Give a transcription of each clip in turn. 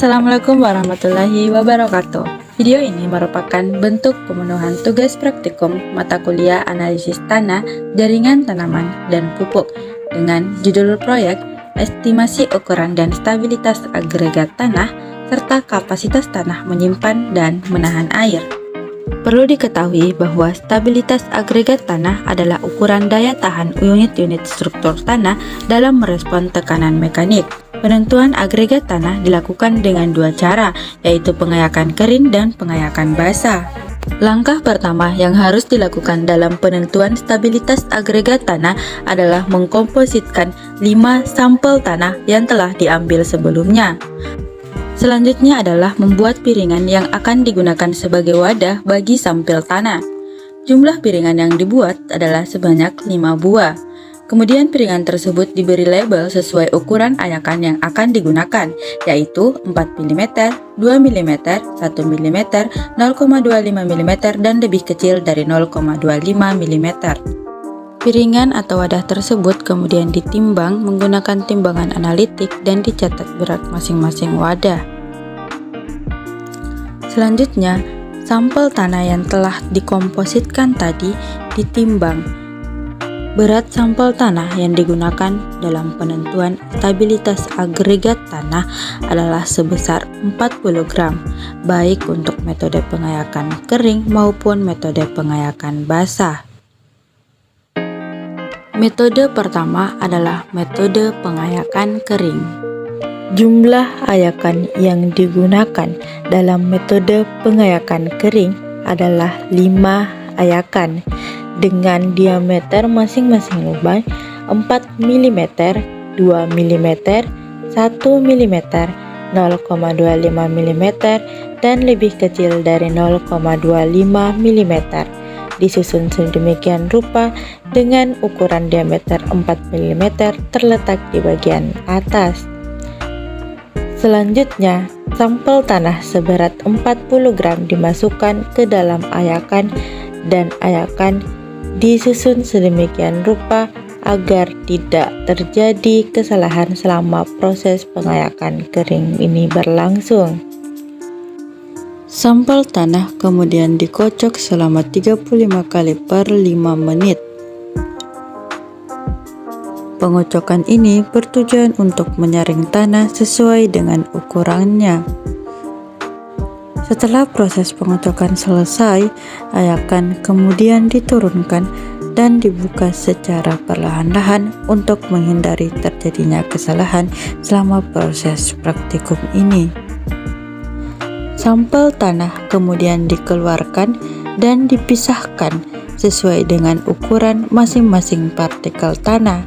Assalamualaikum warahmatullahi wabarakatuh. Video ini merupakan bentuk pemenuhan tugas praktikum mata kuliah analisis tanah, jaringan tanaman, dan pupuk dengan judul proyek estimasi ukuran dan stabilitas agregat tanah serta kapasitas tanah menyimpan dan menahan air. Perlu diketahui bahwa stabilitas agregat tanah adalah ukuran daya tahan unit-unit struktur tanah dalam merespon tekanan mekanik. Penentuan agregat tanah dilakukan dengan dua cara, yaitu pengayakan kering dan pengayakan basah. Langkah pertama yang harus dilakukan dalam penentuan stabilitas agregat tanah adalah mengkompositkan 5 sampel tanah yang telah diambil sebelumnya. Selanjutnya adalah membuat piringan yang akan digunakan sebagai wadah bagi sampel tanah. Jumlah piringan yang dibuat adalah sebanyak 5 buah. Kemudian piringan tersebut diberi label sesuai ukuran ayakan yang akan digunakan, yaitu 4 mm, 2 mm, 1 mm, 0,25 mm, dan lebih kecil dari 0,25 mm. Piringan atau wadah tersebut kemudian ditimbang menggunakan timbangan analitik dan dicatat berat masing-masing wadah. Selanjutnya, sampel tanah yang telah dikompositkan tadi ditimbang. Berat sampel tanah yang digunakan dalam penentuan stabilitas agregat tanah adalah sebesar 40 gram, baik untuk metode pengayakan kering maupun metode pengayakan basah. Metode pertama adalah metode pengayakan kering. Jumlah ayakan yang digunakan dalam metode pengayakan kering adalah 5 ayakan dengan diameter masing-masing lubang 4 mm, 2 mm, 1 mm, 0,25 mm, dan lebih kecil dari 0,25 mm. Disusun sedemikian rupa dengan ukuran diameter 4 mm terletak di bagian atas. Selanjutnya, sampel tanah seberat 40 gram dimasukkan ke dalam ayakan dan ayakan disusun sedemikian rupa agar tidak terjadi kesalahan selama proses pengayakan kering ini berlangsung. Sampel tanah kemudian dikocok selama 35 kali per 5 menit. Pengocokan ini bertujuan untuk menyaring tanah sesuai dengan ukurannya. Setelah proses pengocokan selesai, ayakan kemudian diturunkan dan dibuka secara perlahan-lahan untuk menghindari terjadinya kesalahan selama proses praktikum ini. Sampel tanah kemudian dikeluarkan dan dipisahkan sesuai dengan ukuran masing-masing partikel tanah.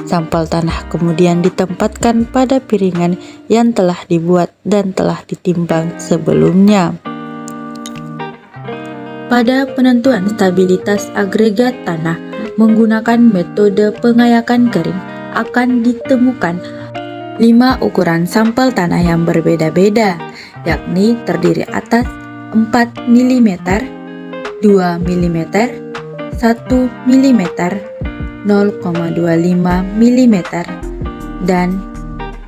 Sampel tanah kemudian ditempatkan pada piringan yang telah dibuat dan telah ditimbang sebelumnya. Pada penentuan stabilitas agregat tanah menggunakan metode pengayakan kering akan ditemukan 5 ukuran sampel tanah yang berbeda-beda, yakni terdiri atas 4 mm, 2 mm, 1 mm, 0,25 mm, dan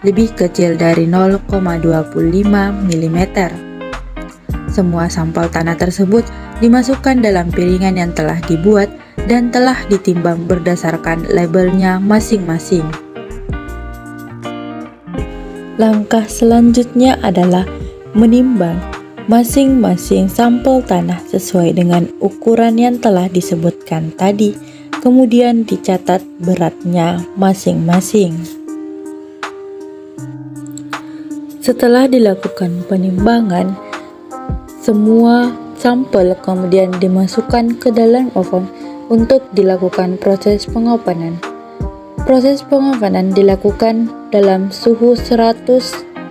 lebih kecil dari 0,25 mm. Semua sampel tanah tersebut dimasukkan dalam piringan yang telah dibuat dan telah ditimbang berdasarkan labelnya masing-masing. Langkah selanjutnya adalah menimbang masing-masing sampel tanah sesuai dengan ukuran yang telah disebutkan tadi, kemudian dicatat beratnya masing-masing. Setelah dilakukan penimbangan, semua sampel kemudian dimasukkan ke dalam oven untuk dilakukan proses pengopenan. Proses pengopenan dilakukan dalam suhu 105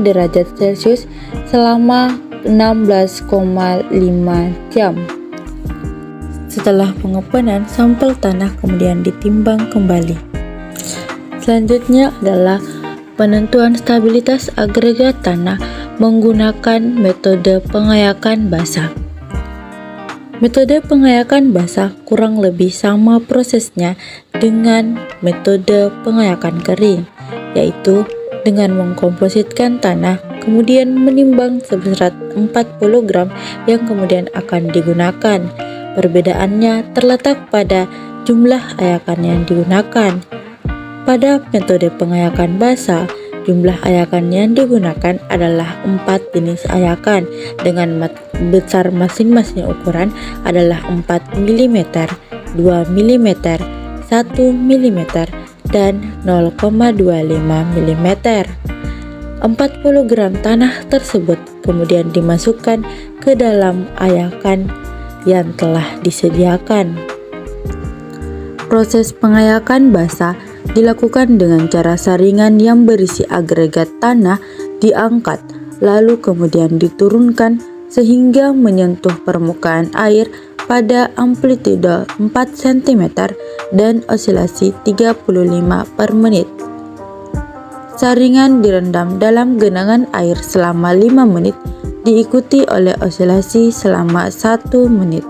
derajat Celcius selama 16,5 jam. Setelah pengopenan, sampel tanah kemudian ditimbang kembali. Selanjutnya adalah penentuan stabilitas agregat tanah menggunakan metode pengayakan basah. Metode pengayakan basah kurang lebih sama prosesnya dengan metode pengayakan kering, yaitu dengan mengkompositkan tanah, kemudian menimbang seberat 40 gram yang kemudian akan digunakan. Perbedaannya terletak pada jumlah ayakan yang digunakan. Pada metode pengayakan basa, jumlah ayakan yang digunakan adalah 4 jenis ayakan dengan besar masing-masing ukuran adalah 4 mm, 2 mm, 1 mm, dan 0,25 mm. 40 gram tanah tersebut kemudian dimasukkan ke dalam ayakan yang telah disediakan. Proses pengayakan basa dilakukan dengan cara saringan yang berisi agregat tanah diangkat, lalu kemudian diturunkan sehingga menyentuh permukaan air pada amplitude 4 cm dan osilasi 35 per menit. Saringan direndam dalam genangan air selama 5 menit, diikuti oleh osilasi selama 1 menit.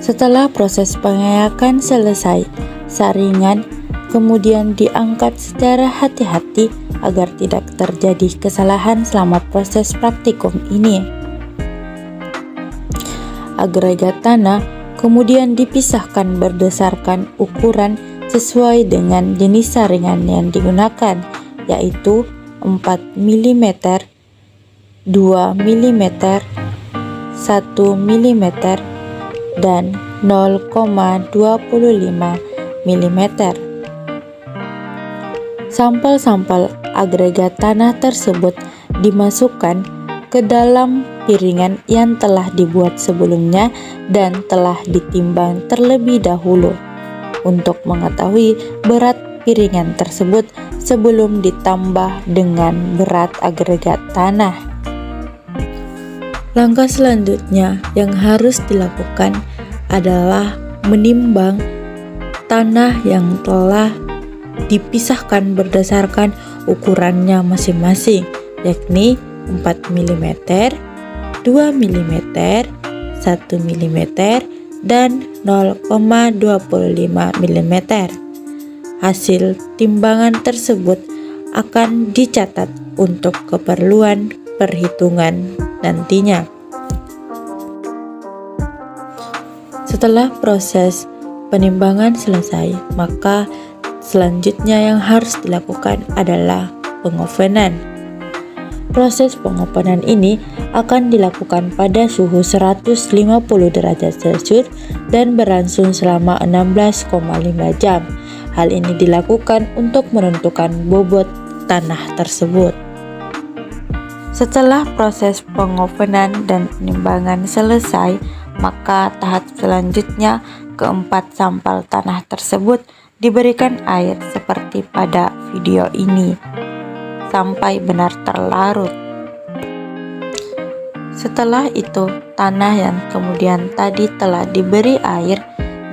Setelah proses pengayakan selesai, saringan kemudian diangkat secara hati-hati agar tidak terjadi kesalahan selama proses praktikum ini. Agregat tanah kemudian dipisahkan berdasarkan ukuran sesuai dengan jenis saringan yang digunakan, yaitu 4 mm, 2 mm, 1 mm, dan 0,25 mm. Sampel-sampel agregat tanah tersebut dimasukkan ke dalam piringan yang telah dibuat sebelumnya dan telah ditimbang terlebih dahulu untuk mengetahui berat piringan tersebut sebelum ditambah dengan berat agregat tanah. Langkah selanjutnya yang harus dilakukan adalah menimbang tanah yang telah dipisahkan berdasarkan ukurannya masing-masing, yakni 4 mm, 2 mm, 1 mm, dan 0,25 mm. Hasil timbangan tersebut akan dicatat untuk keperluan perhitungan nantinya. Setelah proses penimbangan selesai, maka selanjutnya yang harus dilakukan adalah pengovenan. Proses pengovenan ini akan dilakukan pada suhu 150 derajat Celcius dan berlangsung selama 16,5 jam. Hal ini dilakukan untuk menentukan bobot tanah tersebut. Setelah proses pengovenan dan penimbangan selesai, maka tahap selanjutnya keempat sampel tanah tersebut diberikan air seperti pada video ini sampai benar terlarut. Setelah itu, tanah yang kemudian tadi telah diberi air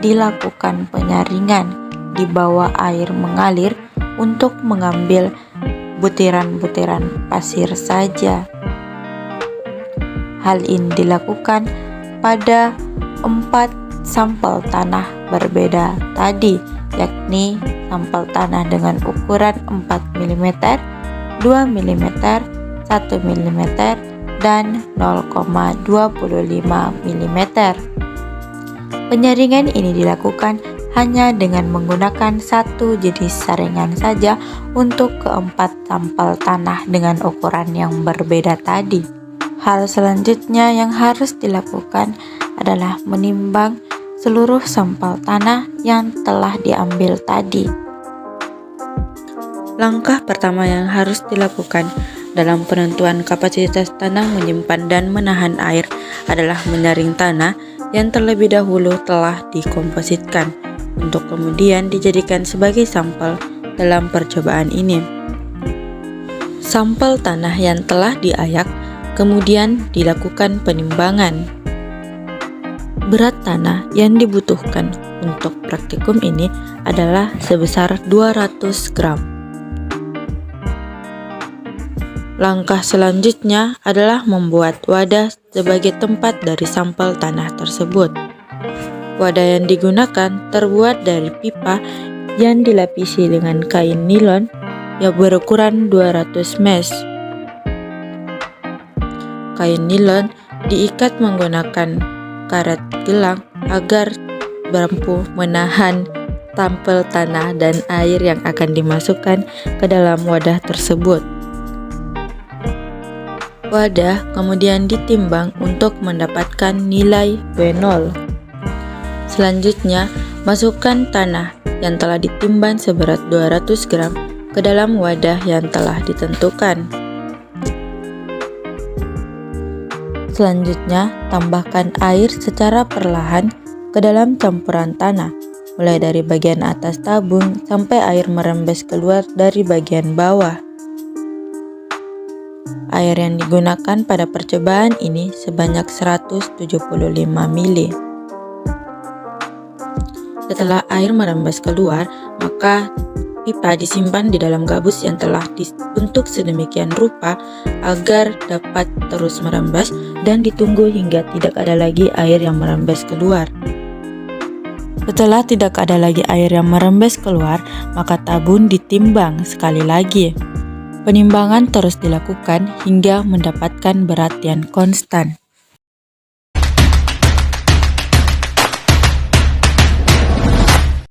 dilakukan penyaringan di bawah air mengalir untuk mengambil butiran-butiran pasir saja. Hal ini dilakukan pada 4 sampel tanah berbeda tadi, yakni sampel tanah dengan ukuran 4 mm, 2 mm, 1 mm, dan 0,25 mm. Penyaringan ini dilakukan hanya dengan menggunakan satu jenis saringan saja untuk keempat sampel tanah dengan ukuran yang berbeda tadi. Hal selanjutnya yang harus dilakukan adalah menimbang seluruh sampel tanah yang telah diambil tadi. Langkah pertama yang harus dilakukan dalam penentuan kapasitas tanah menyimpan dan menahan air adalah menyaring tanah yang terlebih dahulu telah dikompositkan untuk kemudian dijadikan sebagai sampel dalam percobaan ini. Sampel tanah yang telah diayak kemudian dilakukan penimbangan. Berat tanah yang dibutuhkan untuk praktikum ini adalah sebesar 200 gram. Langkah selanjutnya adalah membuat wadah sebagai tempat dari sampel tanah tersebut. Wadah yang digunakan terbuat dari pipa yang dilapisi dengan kain nilon yang berukuran 200 mesh. Kain nilon diikat menggunakan karet gelang agar mampu menahan tampel tanah dan air yang akan dimasukkan ke dalam wadah tersebut. Wadah kemudian ditimbang untuk mendapatkan nilai W0. Selanjutnya, masukkan tanah yang telah ditimbang seberat 200 gram ke dalam wadah yang telah ditentukan. Selanjutnya, tambahkan air secara perlahan ke dalam campuran tanah, mulai dari bagian atas tabung sampai air merembes keluar dari bagian bawah. Air yang digunakan pada percobaan ini sebanyak 175 ml. Setelah air merembes keluar, maka pipa disimpan di dalam gabus yang telah dibentuk sedemikian rupa agar dapat terus merembes dan ditunggu hingga tidak ada lagi air yang merembes keluar. Setelah tidak ada lagi air yang merembes keluar, maka tabung ditimbang sekali lagi. Penimbangan terus dilakukan hingga mendapatkan berat yang konstan.